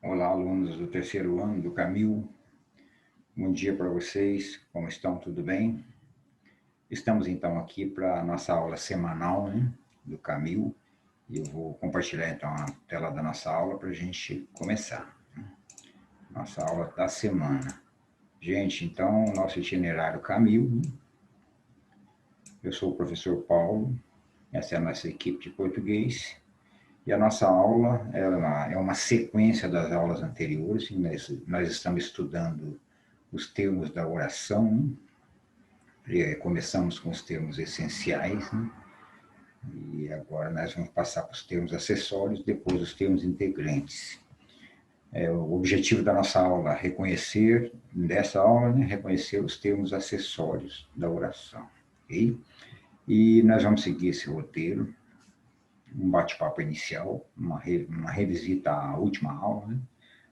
Olá, alunos do terceiro ano do Camil. Bom dia para vocês. Como estão? Tudo bem? Estamos então aqui para a nossa aula semanal, né, do Camil. E eu vou compartilhar então a tela da nossa aula para a gente começar. Nossa aula da semana. Gente, então, nosso itinerário Camil, né? Eu sou o professor Paulo. Essa é a nossa equipe de português. E a nossa aula é uma sequência das aulas anteriores. Nós estamos estudando os termos da oração. Começamos com os termos essenciais, né? E agora nós vamos passar para os termos acessórios, depois os termos integrantes. O objetivo da nossa aula é dessa aula, né, reconhecer os termos acessórios da oração. Okay? E nós vamos seguir esse roteiro, um bate-papo inicial, uma revisita à última aula, né?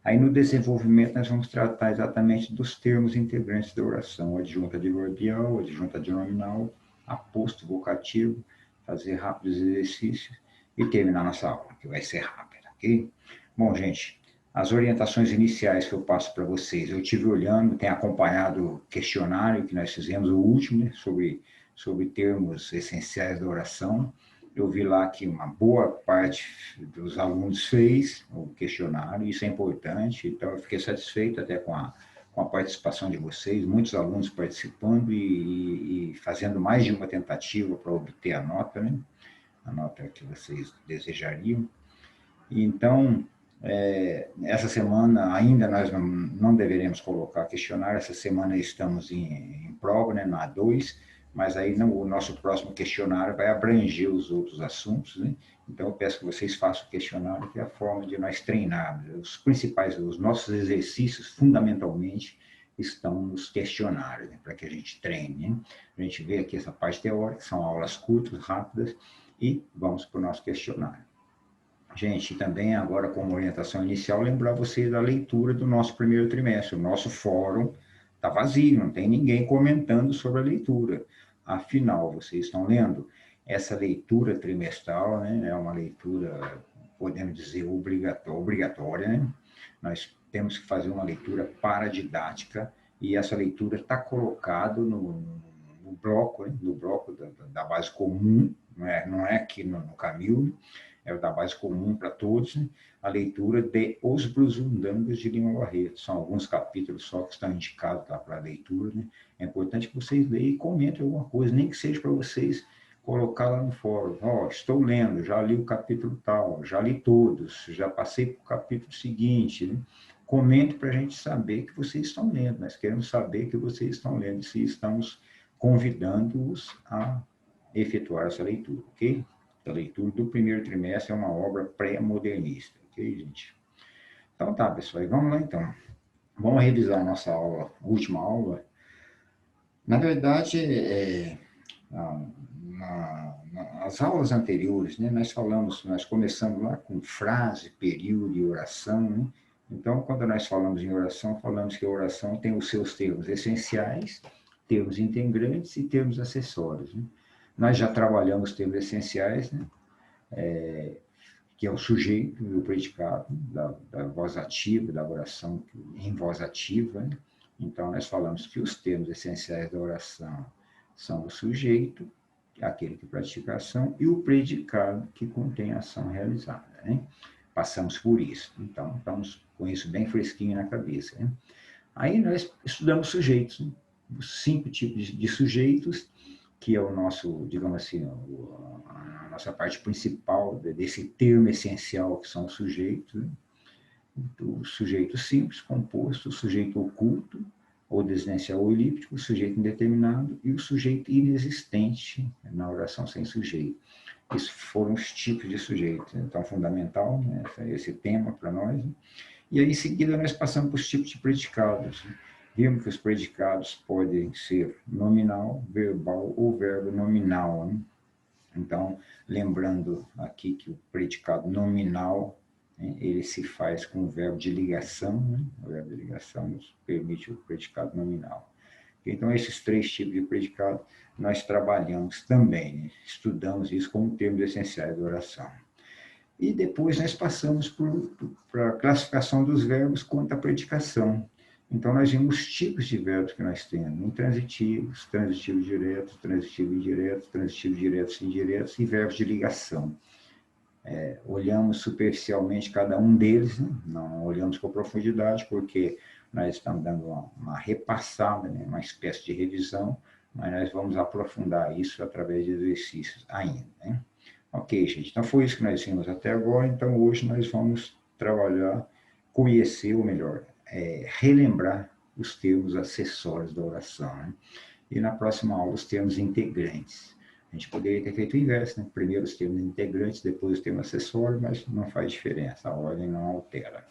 Aí no desenvolvimento nós vamos tratar exatamente dos termos integrantes da oração, adjunta adverbial, adjunta adnominal, aposto vocativo, fazer rápidos exercícios e terminar nossa aula, que vai ser rápida, ok? Bom, gente, as orientações iniciais que eu passo para vocês, eu tive olhando, tenho acompanhado o questionário que nós fizemos, o último, né, sobre termos essenciais da oração. Eu vi lá que uma boa parte dos alunos fez o questionário, isso é importante, então eu fiquei satisfeito até com a participação de vocês, muitos alunos participando e fazendo mais de uma tentativa para obter a nota, né? A nota que vocês desejariam. Então, essa semana ainda nós não deveremos colocar questionário, essa semana estamos em prova, né, na A2, mas aí o nosso próximo questionário vai abranger os outros assuntos, né? Então eu peço que vocês façam o questionário, que é a forma de nós treinarmos. Os nossos exercícios, fundamentalmente, estão nos questionários, né, para que a gente treine, né? A gente vê aqui essa parte teórica, são aulas curtas, rápidas, e vamos para o nosso questionário. Gente, também agora como orientação inicial, lembrar vocês da leitura do nosso primeiro trimestre. O nosso fórum está vazio, não tem ninguém comentando sobre a leitura. Afinal, vocês estão lendo? Essa leitura trimestral, né, é uma leitura, podemos dizer, obrigatória, né? Nós temos que fazer uma leitura paradidática e essa leitura está colocada no bloco, né, no bloco da base comum, não é aqui no Camil, é o da base comum para todos, né? A leitura de Os Brusundangas de Lima Barreto. São alguns capítulos só que estão indicados lá para a leitura, né? É importante que vocês leiam e comentem alguma coisa, nem que seja para vocês colocar lá no fórum. Estou lendo, já li o capítulo tal, já li todos, já passei para o capítulo seguinte, né? Comente para a gente saber que vocês estão lendo. Nós queremos saber que vocês estão lendo, se estamos convidando-os a efetuar essa leitura, ok? A leitura do primeiro trimestre é uma obra pré-modernista, ok, gente? Então tá, pessoal, vamos lá então. Vamos revisar a nossa aula, a última aula. Na verdade, as aulas anteriores, né, nós começamos lá com frase, período e oração, né? Então, quando nós falamos em oração, falamos que a oração tem os seus termos essenciais, termos integrantes e termos acessórios, né? Nós já trabalhamos termos essenciais, né? Que é o sujeito e o predicado da voz ativa, da oração em voz ativa, né? Então, nós falamos que os termos essenciais da oração são o sujeito, aquele que pratica a ação, e o predicado, que contém a ação realizada, né? Passamos por isso. Então, estamos com isso bem fresquinho na cabeça, né? Aí nós estudamos sujeitos, né? Os 5 tipos de sujeitos, que é o nosso, digamos assim, a nossa parte principal desse termo essencial que são os sujeitos, né? O sujeito simples, composto, o sujeito oculto, ou desinencial ou elíptico, o sujeito indeterminado e o sujeito inexistente na oração sem sujeito. Esses foram os tipos de sujeito. Então, fundamental, né, esse tema para nós. Né? E aí, em seguida, nós passamos para os tipos de predicados. Né? Vimos que os predicados podem ser nominal, verbal ou verbo nominal. Né? Então, lembrando aqui que o predicado nominal, né, ele se faz com o verbo de ligação, né? O verbo de ligação nos permite o predicado nominal. Então, esses 3 tipos de predicado nós trabalhamos também, né? Estudamos isso como termos essenciais da oração. E depois nós passamos para a classificação dos verbos quanto à predicação. Então, nós vimos os tipos de verbos que nós temos: intransitivos, transitivos diretos, transitivos indiretos, transitivos diretos e indiretos, e verbos de ligação. Olhamos superficialmente cada um deles, né? Não olhamos com profundidade, porque nós estamos dando uma repassada, né? Uma espécie de revisão, mas nós vamos aprofundar isso através de exercícios ainda, né? Ok, gente, então foi isso que nós vimos até agora. Então hoje nós vamos trabalhar, conhecer, ou melhor, relembrar os termos acessórios da oração, né? E na próxima aula os termos integrantes. A gente poderia ter feito o inverso, né? Primeiro os termos integrantes, depois os termos acessórios, mas não faz diferença, a ordem não altera.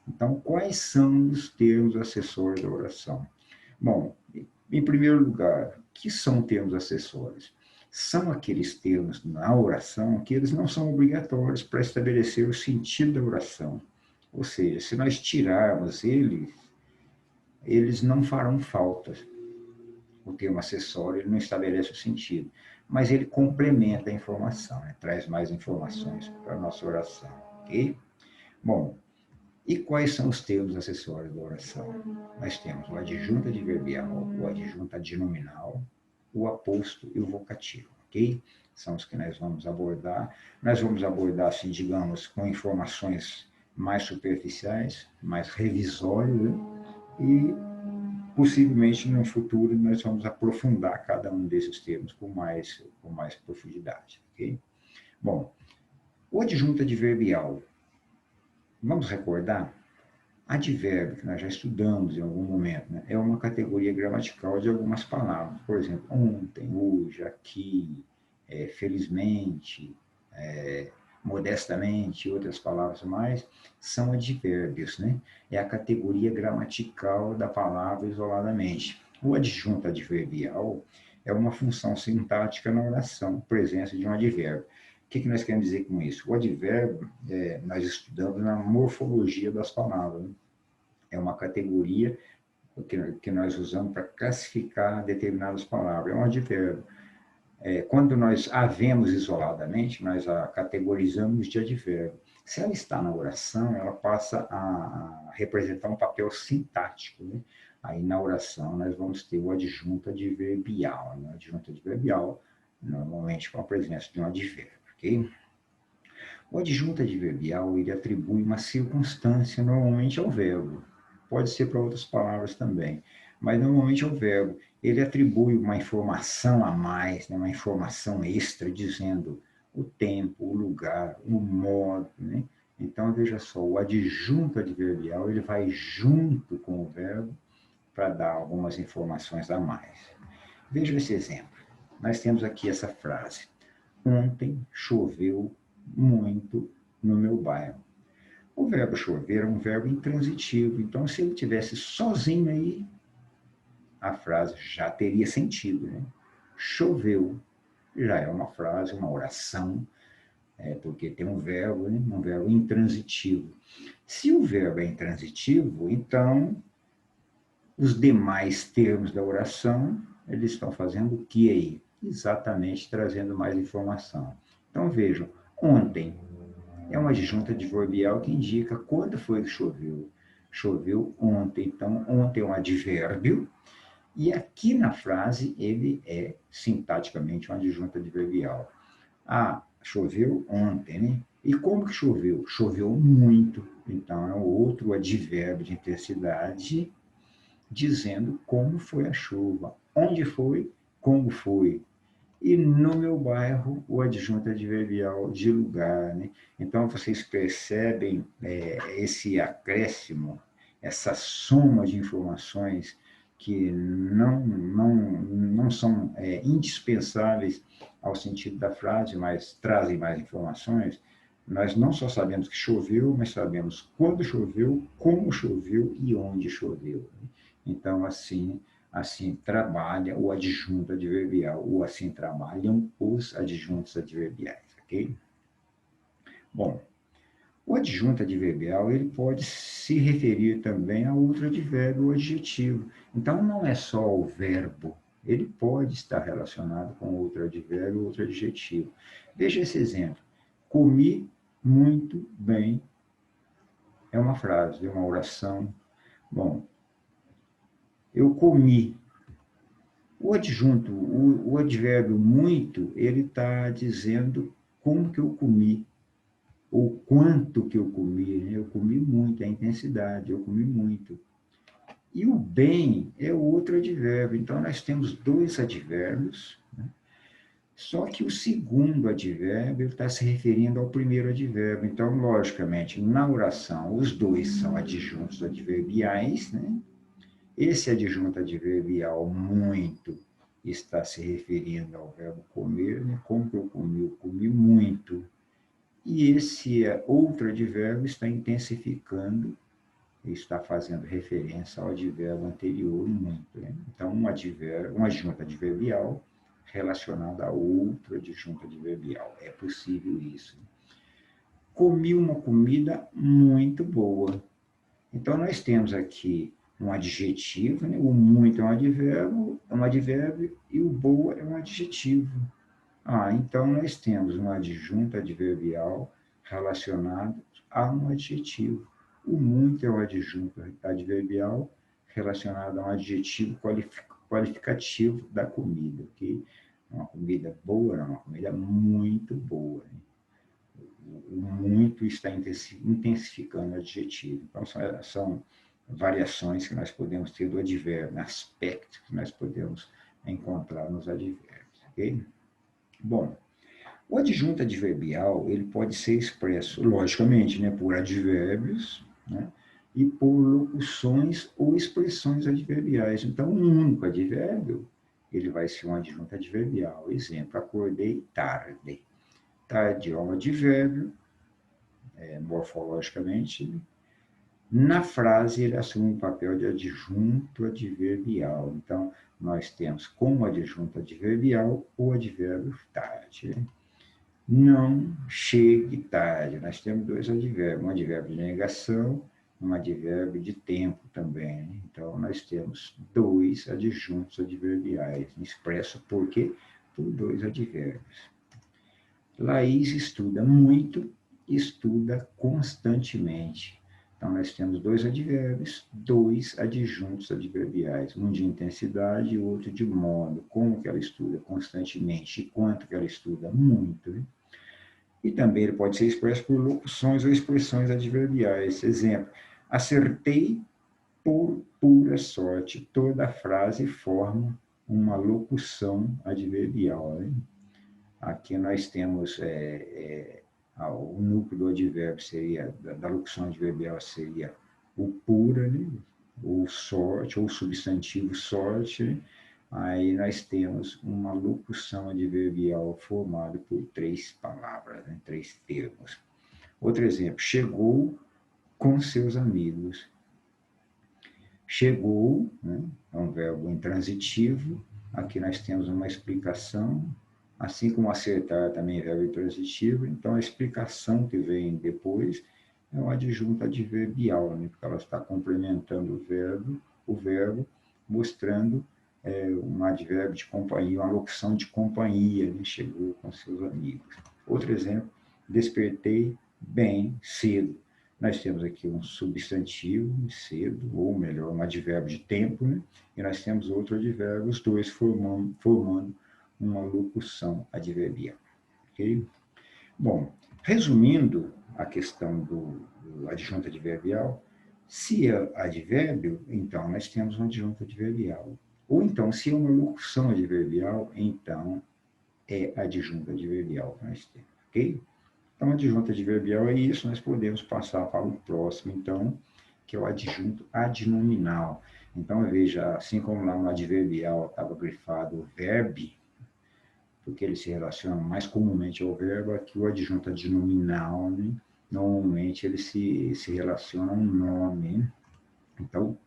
Então, quais são os termos acessórios da oração? Bom, em primeiro lugar, o que são termos acessórios? São aqueles termos na oração que eles não são obrigatórios para estabelecer o sentido da oração. Ou seja, se nós tirarmos eles não farão falta. O termo acessório ele não estabelece o sentido, mas ele complementa a informação, né? Traz mais informações para a nossa oração. Ok? Bom, e quais são os termos acessórios da oração? Nós temos o adjunto adverbial, o adjunto adnominal, o aposto e o vocativo, ok? São os que nós vamos abordar. Nós vamos abordar, assim, digamos, com informações mais superficiais, mais revisórias, né? E possivelmente no futuro nós vamos aprofundar cada um desses termos com mais profundidade, ok? Bom, o adjunto adverbial, vamos recordar? Advérbio, que nós já estudamos em algum momento, né? É uma categoria gramatical de algumas palavras. Por exemplo, ontem, hoje, aqui, felizmente, modestamente, e outras palavras mais, são advérbios, né? É a categoria gramatical da palavra isoladamente. O adjunto adverbial é uma função sintática na oração, presença de um advérbio. O que nós queremos dizer com isso? O advérbio, nós estudamos na morfologia das palavras, né? É uma categoria que nós usamos para classificar determinadas palavras. É um advérbio. Quando nós a vemos isoladamente, nós a categorizamos de advérbio. Se ela está na oração, ela passa a representar um papel sintático, né? Aí na oração nós vamos ter o adjunto adverbial, né? O adjunto adverbial, normalmente com a presença de um advérbio, ok? O adjunto adverbial, ele atribui uma circunstância normalmente ao verbo. Pode ser para outras palavras também, mas normalmente ao verbo. Ele atribui uma informação a mais, né, uma informação extra, dizendo o tempo, o lugar, o modo, né? Então, veja só, o adjunto adverbial, ele vai junto com o verbo para dar algumas informações a mais. Veja esse exemplo. Nós temos aqui essa frase: ontem choveu muito no meu bairro. O verbo chover é um verbo intransitivo, então se ele tivesse sozinho aí, a frase já teria sentido, né? Choveu já é uma frase, uma oração, porque tem um verbo, né? Um verbo intransitivo. Se o verbo é intransitivo, então os demais termos da oração, eles estão fazendo o que aí? Exatamente trazendo mais informação. Então vejam, ontem é uma adjunta adverbial que indica quando foi que choveu. Choveu ontem, então ontem é um advérbio, e aqui na frase ele é sintaticamente um adjunto adverbial. Ah, choveu ontem, né? E como que choveu? Choveu muito, então é um outro advérbio de intensidade dizendo como foi a chuva, onde foi, como foi. E no meu bairro, o adjunto adverbial de lugar, né? Então, vocês percebem esse acréscimo, essa soma de informações que não são indispensáveis ao sentido da frase, mas trazem mais informações. Nós não só sabemos que choveu, mas sabemos quando choveu, como choveu e onde choveu. Então, assim trabalha o adjunto adverbial, ou assim trabalham os adjuntos adverbiais, ok? Bom, o adjunto adverbial, ele pode se referir também a outro advérbio ou adjetivo. Então, não é só o verbo, ele pode estar relacionado com outro advérbio ou outro adjetivo. Veja esse exemplo. Comi muito bem. É uma frase, é uma oração. Bom, eu comi. O adjunto, o advérbio muito, ele está dizendo como que eu comi, ou quanto que eu comi, né? Eu comi muito, é a intensidade, eu comi muito. E o bem é o outro advérbio. Então, nós temos dois advérbios, né? Só que o segundo advérbio está se referindo ao primeiro advérbio. Então, logicamente, na oração, os dois são adjuntos adverbiais, né? Esse adjunto adverbial muito está se referindo ao verbo comer, né? Como que eu comi muito. E esse outro advérbio está intensificando, está fazendo referência ao advérbio anterior muito, né? Então, um adjunto adverbial relacionado a outro adjunto adverbial. É possível isso. Comi uma comida muito boa. Então, nós temos aqui um adjetivo, né? O muito é um advérbio e o boa é um adjetivo. Então nós temos um adjunto adverbial relacionado a um adjetivo. O muito é um adjunto adverbial relacionado a um adjetivo qualificativo da comida, ok? Uma comida boa, não, uma comida muito boa. Né? O muito está intensificando o adjetivo. Então, são variações que nós podemos ter do advérbio, aspectos que nós podemos encontrar nos advérbios, ok? Bom, o adjunto adverbial, ele pode ser expresso, logicamente, né, por advérbios, né, e por locuções ou expressões adverbiais. Então, um único advérbio, ele vai ser um adjunto adverbial. Exemplo, acordei tarde. Tarde é um advérbio, morfologicamente. Na frase, ele assume um papel de adjunto adverbial. Então, nós temos como adjunto adverbial o advérbio tarde. Não chegue tarde. Nós temos dois advérbios, um advérbio de negação, um advérbio de tempo também. Né? Então, nós temos dois adjuntos adverbiais, expresso por quê? Por dois advérbios. Laís estuda muito, estuda constantemente. Então, nós temos dois advérbios, dois adjuntos adverbiais, um de intensidade e outro de modo. Como que ela estuda constantemente e quanto que ela estuda muito. Né? E também ele pode ser expresso por locuções ou expressões adverbiais. Exemplo, acertei por pura sorte. Toda a frase forma uma locução adverbial. Né? Aqui nós temos o núcleo do advérbio seria, da locução adverbial seria o pura, né? Ou sorte, ou substantivo sorte, né? Aí nós temos uma locução adverbial formada por três palavras, né? Três termos. Outro exemplo, chegou com seus amigos. Chegou, né? É um verbo intransitivo. Aqui nós temos uma explicação, assim como acertar também é verbo intransitivo. Então a explicação que vem depois é um adjunto adverbial, né? Porque ela está complementando o verbo mostrando um advérbio de companhia, uma locução de companhia, né? Chegou com seus amigos. Outro exemplo, despertei bem cedo. Nós temos aqui um substantivo, cedo, ou melhor, um advérbio de tempo, né? E nós temos outro advérbio, os dois formando uma locução adverbial. Ok? Bom, resumindo a questão do adjunto adverbial, se é advérbio, então nós temos um adjunto adverbial. Ou então, se é uma locução adverbial, então é adjunto adverbial que nós temos, ok? Então, adjunto adverbial é isso, nós podemos passar para o próximo, então, que é o adjunto adnominal. Então, veja, assim como lá no adverbial estava grifado o verbo, porque ele se relaciona mais comumente ao verbo, aqui o adjunto adnominal, né? Normalmente ele se relaciona a um nome. Então,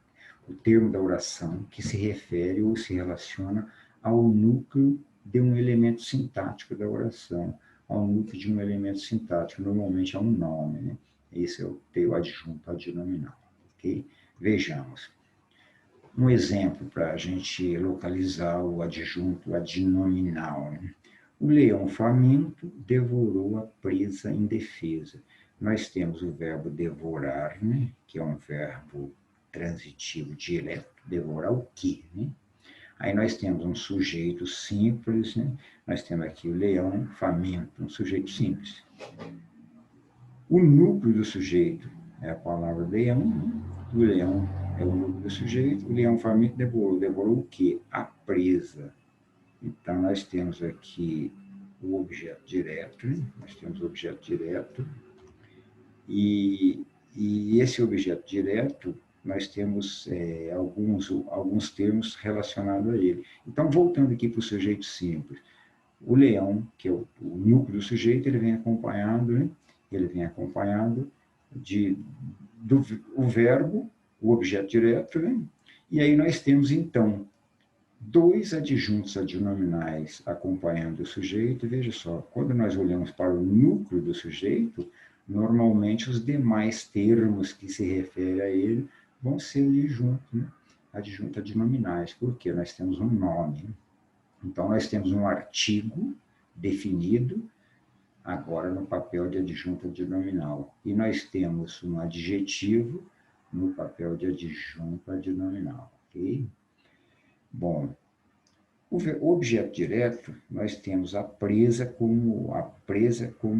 o termo da oração que se refere ou se relaciona ao núcleo de um elemento sintático da oração, ao núcleo de um elemento sintático, normalmente é um nome. Né? Esse é o teu adjunto adnominal. Okay? Vejamos. Um exemplo para a gente localizar o adjunto adnominal. Né? O leão faminto devorou a presa indefesa. Nós temos o verbo devorar, né? Que é um verbo transitivo direto, devorar o quê, né? Aí nós temos um sujeito simples, né? Nós temos aqui o leão faminto, um sujeito simples. O núcleo do sujeito é a palavra leão, né? O leão é o núcleo do sujeito, o leão faminto devorou o quê? A presa. Então, nós temos aqui o objeto direto, né? Nós temos o objeto direto, e esse objeto direto, nós temos alguns termos relacionados a ele. Então, voltando aqui para o sujeito simples, o leão, que é o núcleo do sujeito, ele vem acompanhado, né? Ele vem acompanhado do verbo, o objeto direto, né? E aí nós temos, então, dois adjuntos adnominais acompanhando o sujeito. Veja só, quando nós olhamos para o núcleo do sujeito, normalmente os demais termos que se referem a ele vão ser adjuntos, né? Adjuntos adnominais, porque nós temos um nome. Então, nós temos um artigo definido, agora no papel de adjunto adnominal. E nós temos um adjetivo no papel de adjunto adnominal, ok? Bom, o objeto direto, nós temos a presa como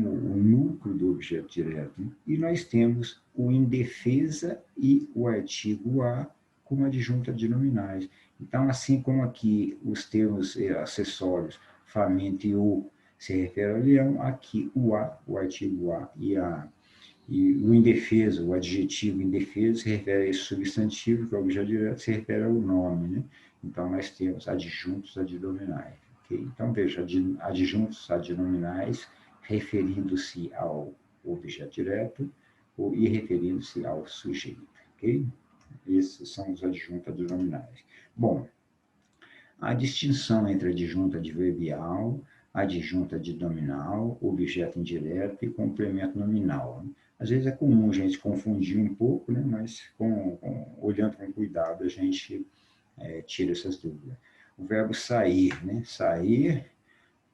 o núcleo do objeto direto, né? E nós temos o indefesa e o artigo a como adjunto adnominais. Então, assim como aqui os termos acessórios faminto e o se refere ao leão, aqui o artigo a e o indefeso, o adjetivo indefeso, se refere a esse substantivo, que é o objeto direto, se refere ao nome, né? Então, nós temos adjuntos adnominais. Okay? Então, veja, adjuntos adnominais referindo-se ao objeto direto e referindo-se ao sujeito. Okay? Esses são os adjuntos adnominais. Bom, a distinção entre adjunto adverbial, adjunto adnominal, objeto indireto e complemento nominal. Às vezes é comum a gente confundir um pouco, né? Mas olhando com cuidado a gente tira essas dúvidas. O verbo sair, né? Sair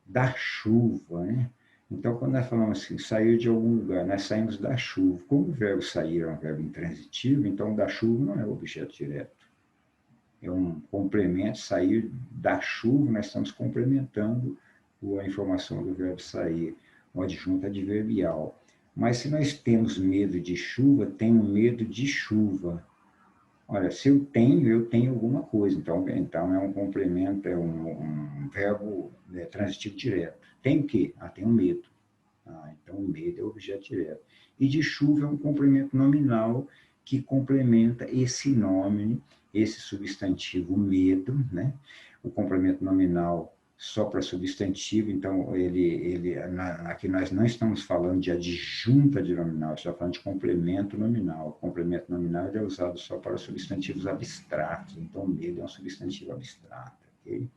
da chuva, né? Então, quando nós falamos assim, sair de algum lugar, nós saímos da chuva. Como o verbo sair é um verbo intransitivo, então da chuva não é o objeto direto. É um complemento, sair da chuva, nós estamos complementando a informação do verbo sair, o adjunto adverbial. Mas se nós temos medo de chuva, tenho medo de chuva. Olha, se eu tenho alguma coisa. Então é um complemento, é um verbo transitivo direto. Tem o quê? Tenho medo. Então o medo é o objeto direto. E de chuva é um complemento nominal que complementa esse nome, esse substantivo medo, né? O complemento nominal só para substantivo, então aqui nós não estamos falando de adjunta de nominal, estamos falando de complemento nominal. O complemento nominal é usado só para substantivos abstratos, então medo é um substantivo abstrato, ok?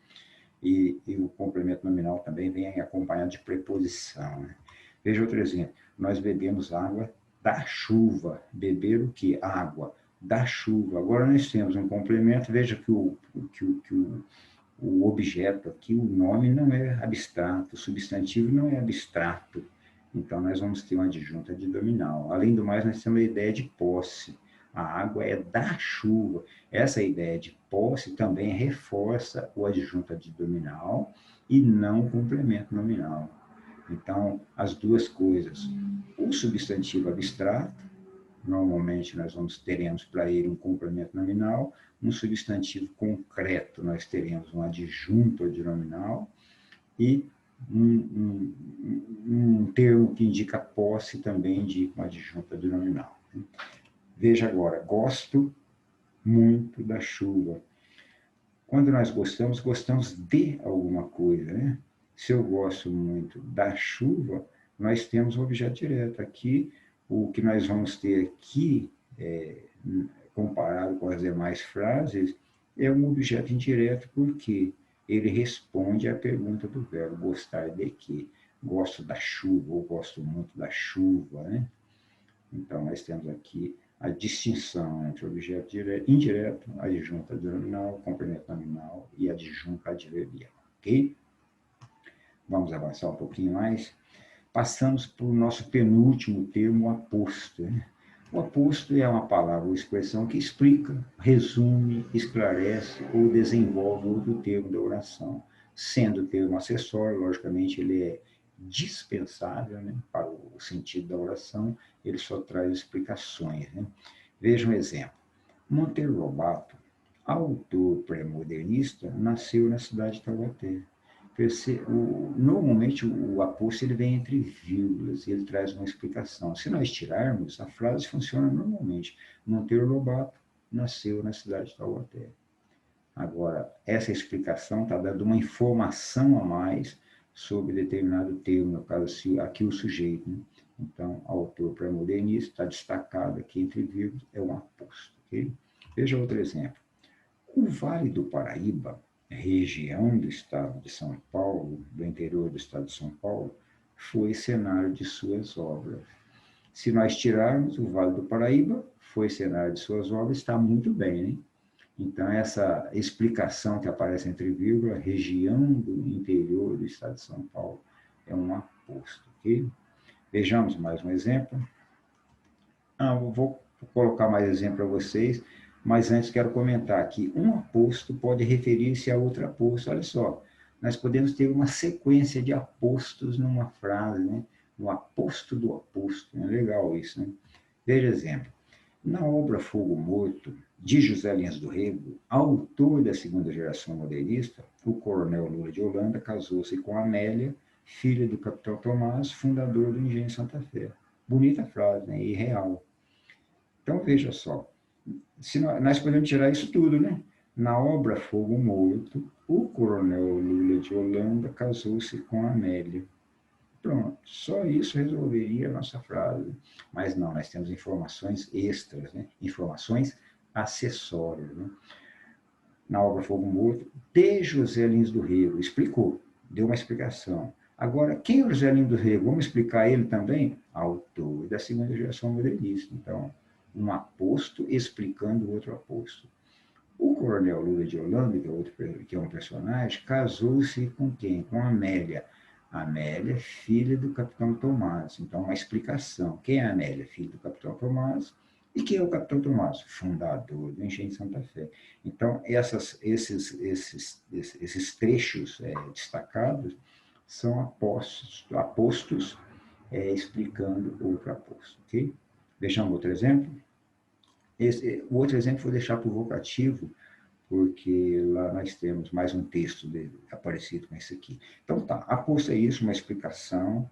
E o complemento nominal também vem acompanhado de preposição, né? Veja outro exemplo, nós bebemos água da chuva, beber o que? Água da chuva. Agora nós temos um complemento, veja que o objeto aqui, o nome não é abstrato, o substantivo não é abstrato. Então, nós vamos ter um adjunto adnominal. Além do mais, nós temos a ideia de posse. A água é da chuva. Essa ideia de posse também reforça o adjunto adnominal e não o complemento nominal. Então, as duas coisas. O substantivo abstrato, normalmente nós teremos para ele um complemento nominal, um substantivo concreto nós teremos um adjunto adnominal e um termo que indica posse também indica um adjunto adnominal. Veja agora, gosto muito da chuva. Quando nós gostamos de alguma coisa, né? Se eu gosto muito da chuva, nós temos o objeto direto. Aqui, o que nós vamos ter aqui, comparado com as demais frases, é um objeto indireto, porque ele responde à pergunta do verbo, gostar de quê? Gosto da chuva, ou gosto muito da chuva, né? Então, nós temos aqui a distinção entre objeto indireto, adjunto adnominal, complemento nominal e adjunto adverbial, ok? vamos avançar um pouquinho mais, passamos para o nosso penúltimo termo, o aposto, né? O aposto é uma palavra ou expressão que explica, resume, esclarece ou desenvolve outro termo da oração. Sendo termo acessório, logicamente, ele é dispensável, né, para o sentido da oração, ele só traz explicações, né? Veja um exemplo. Monteiro Lobato, autor pré-modernista, nasceu na cidade de Taubaté. Normalmente o aposto ele vem entre vírgulas e ele traz uma explicação. Se nós tirarmos, a frase funciona normalmente. Monteiro Lobato nasceu na cidade de Taubaté. Agora, essa explicação está dando uma informação a mais sobre determinado termo, no caso aqui o sujeito, né? Então, autor pré-modernista está destacado aqui entre vírgulas, é um aposto. Okay? Veja outro exemplo. O Vale do Paraíba, região do estado de São Paulo, do interior do estado de São Paulo, foi cenário de suas obras. Se nós tirarmos o Vale do Paraíba, foi cenário de suas obras, está muito bem, né? Então, essa explicação que aparece entre vírgula, região do interior do estado de São Paulo, é um aposto, ok? Vejamos mais um exemplo. Eu vou colocar mais exemplo para vocês, mas antes quero comentar que um aposto pode referir-se a outro aposto. Olha só, nós podemos ter uma sequência de apostos numa frase, né? Um aposto do aposto. É legal isso, né? Veja exemplo. Na obra Fogo Morto, de José Lins do Rego, autor da segunda geração modernista, o coronel Lula de Holanda casou-se com Amélia, filha do capitão Tomás, fundador do Engenho Santa Fé. Bonita frase, né? E real. Então, veja só, se nós podemos tirar isso tudo, né? Na obra Fogo Morto, o coronel Lula de Holanda casou-se com Amélia. Pronto, só isso resolveria a nossa frase. Mas não, nós temos informações extras, né? Informações acessórias. Né? Na obra Fogo Morto, de José Lins do Rego, explicou, deu uma explicação. Agora, quem é o José Lins do Rego? Vamos explicar ele também? Autor da segunda geração modernista. Então, um aposto explicando o outro aposto. O coronel Lula de Holanda, que é um personagem, casou-se com quem? Com Amélia. Amélia, filha do capitão Tomás. Então, uma explicação. Quem é a Amélia? Filha do capitão Tomás. E quem é o capitão Tomás? Fundador do Engenho Santa Fé. Então, esses trechos destacados são apostos explicando outro aposto. Okay? Vejamos outro exemplo. O outro exemplo vou deixar para o vocativo, porque lá nós temos mais um texto parecido com esse aqui. Então tá, aposto é isso, uma explicação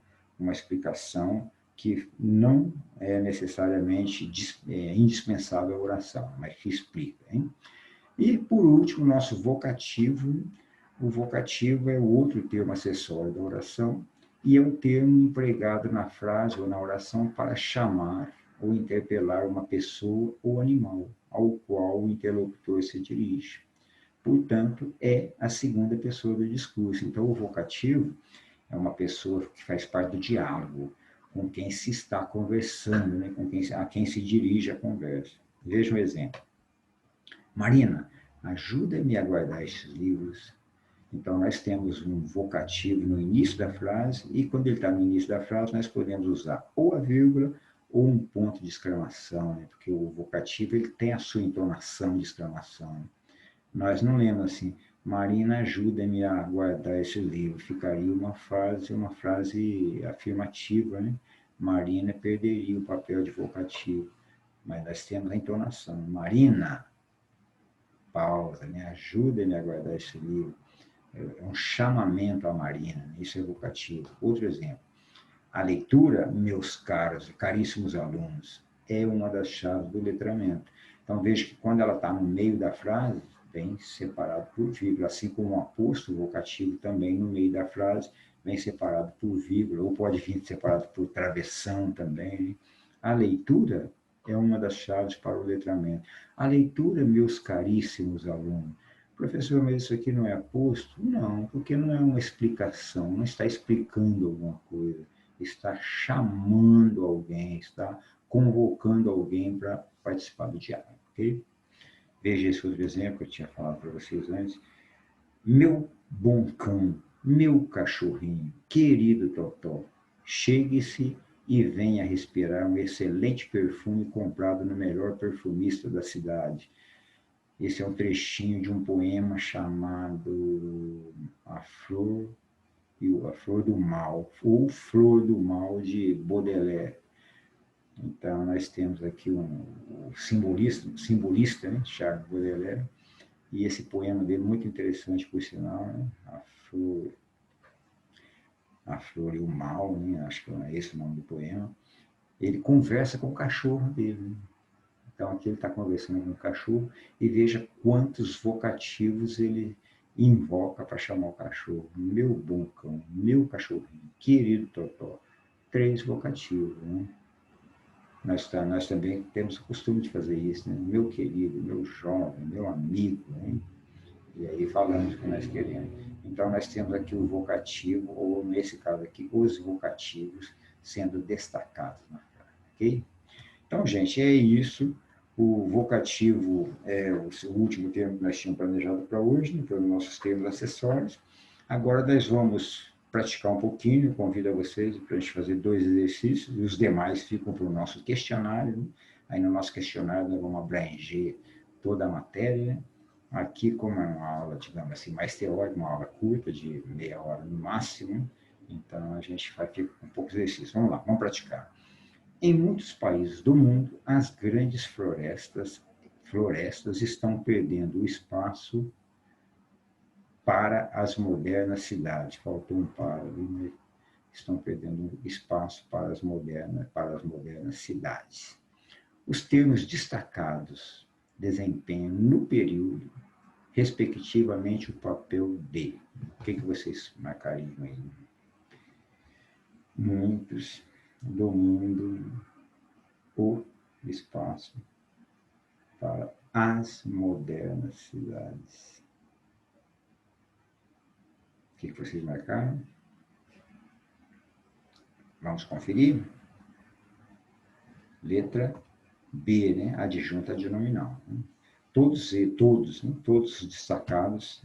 que não é necessariamente indispensável à oração, mas que explica. Hein? E por último, nosso vocativo. O vocativo é o outro termo acessório da oração e é um termo empregado na frase ou na oração para chamar ou interpelar uma pessoa ou animal ao qual o interlocutor se dirige. Portanto, é a segunda pessoa do discurso. Então, o vocativo é uma pessoa que faz parte do diálogo, com quem se está conversando, né? A quem se dirige a conversa. Veja um exemplo. Marina, ajuda-me a guardar esses livros. Então, nós temos um vocativo no início da frase, e quando ele está no início da frase, nós podemos usar ou a vírgula ou um ponto de exclamação, né? Porque o vocativo ele tem a sua entonação de exclamação. Né? Nós não lemos assim, Marina, ajuda-me a guardar esse livro. Ficaria uma frase afirmativa, né? Marina perderia o papel de vocativo. Mas nós temos a entonação. Marina, pausa, né? Ajuda-me a guardar esse livro. É um chamamento à Marina, né? Isso é vocativo. Outro exemplo. A leitura, meus caros e caríssimos alunos, é uma das chaves do letramento. Então, veja que quando ela está no meio da frase, vem separado por vírgula, assim como o aposto vocativo também no meio da frase vem separado por vírgula, ou pode vir separado por travessão também. Né? A leitura é uma das chaves para o letramento. A leitura, meus caríssimos alunos. Professor, mas isso aqui não é aposto? Não, porque não é uma explicação, não está explicando alguma coisa. Está chamando alguém, está convocando alguém para participar do diálogo, ok? Veja esse outro exemplo que eu tinha falado para vocês antes. Meu bom cão, Meu cachorrinho, querido Totó, chegue-se e venha respirar um excelente perfume comprado no melhor perfumista da cidade. Esse é um trechinho de um poema chamado A Flor do Mal, ou Flor do Mal, de Baudelaire. Então, nós temos aqui um simbolista, né, Charles Baudelaire, e esse poema dele, muito interessante, por sinal, né, a Flor e o Mal, né, acho que é esse o nome do poema. Ele conversa com o cachorro dele, né? Então, aqui ele está conversando com o cachorro e veja quantos vocativos ele invoca para chamar o cachorro. Meu bom cão, meu cachorrinho, querido Totó. 3 vocativos, né? Nós também temos o costume de fazer isso, né? Meu querido, meu jovem, meu amigo, né? E aí falamos o que nós queremos. Então, nós temos aqui o vocativo, ou nesse caso aqui, os vocativos sendo destacados na frase, ok? Então, gente, é isso. O vocativo é o último termo que nós tínhamos planejado para hoje, né, pelos nossos termos acessórios. Agora nós vamos praticar um pouquinho, convido a vocês para a gente fazer 2 exercícios, e os demais ficam para o nosso questionário. Né? Aí no nosso questionário nós vamos abranger toda a matéria. Né? Aqui, como é uma aula, digamos assim, mais teórica, uma aula curta, de meia hora no máximo, então a gente vai ficar com poucos exercícios. Vamos lá, vamos praticar. Em muitos países do mundo, as grandes florestas estão perdendo o espaço para as modernas cidades. Faltou um para ali, né? Estão perdendo espaço para as modernas cidades. Os termos destacados desempenham no período, respectivamente, o papel de. O que vocês marcariam aí? Muitos do mundo, o espaço para as modernas cidades. O que vocês marcaram? Vamos conferir? Letra B, né? Adjunta adnominal. Né? Todos os destacados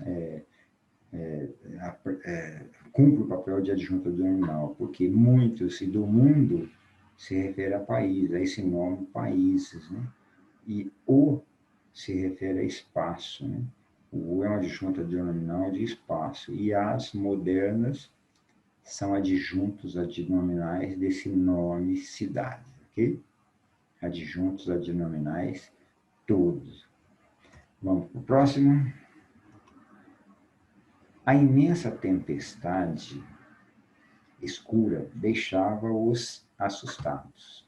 cumprem o papel de adjunta adnominal, porque muitos e do mundo se refere a país, a esse nome países, né? E o se refere a espaço, né? O é uma adjunta adnominal de espaço, e as modernas são adjuntos adnominais desse nome cidade, ok? Adjuntos adnominais todos. Vamos para o próximo. A imensa tempestade escura deixava-os assustados.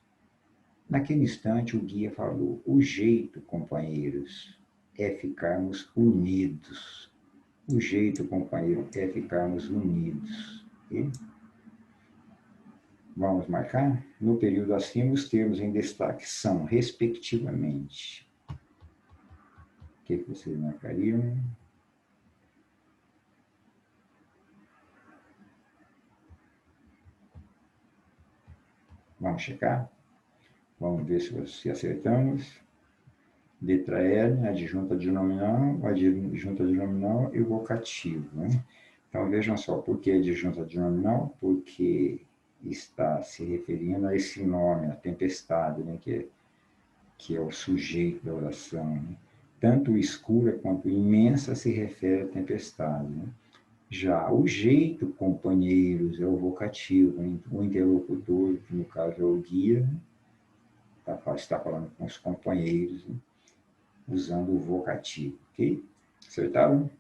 Naquele instante, o guia falou: o jeito, companheiros, é ficarmos unidos. O jeito, companheiro, é ficarmos unidos. Okay? Vamos marcar? No período acima, os termos em destaque são, respectivamente. O que vocês marcariam? Vamos checar? Vamos ver se acertamos. Letra L, adjunta adnominal e o vocativo. Né? Então, vejam só, por que adjunta adnominal? Porque está se referindo a esse nome, a tempestade, né? que é o sujeito da oração. Né? Tanto escura quanto imensa se refere à tempestade. Né? Já o jeito, companheiros, é o vocativo, hein? O interlocutor, que no caso é o guia, né? Está falando com os companheiros, né? Usando o vocativo, ok? Acertaram?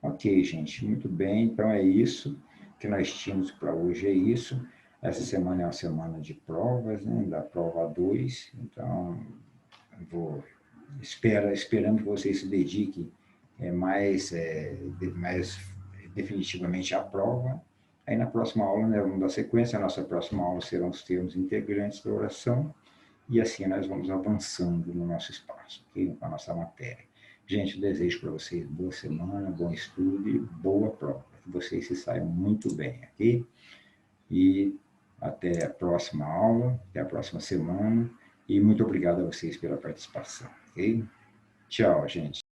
Ok, gente, muito bem. Então é isso que nós tínhamos para hoje, é isso. Essa semana é uma semana de provas, né? Da prova 2, então esperando que vocês se dediquem mais definitivamente à prova. Aí na próxima aula, né, vamos dar sequência. A nossa próxima aula serão os termos integrantes da oração, e assim nós vamos avançando no nosso espaço, okay? Com a nossa matéria. Gente, eu desejo para vocês boa semana, bom estudo e boa prova. Que vocês se saiam muito bem, ok? E até a próxima aula, até a próxima semana. E muito obrigado a vocês pela participação, ok? Tchau, gente.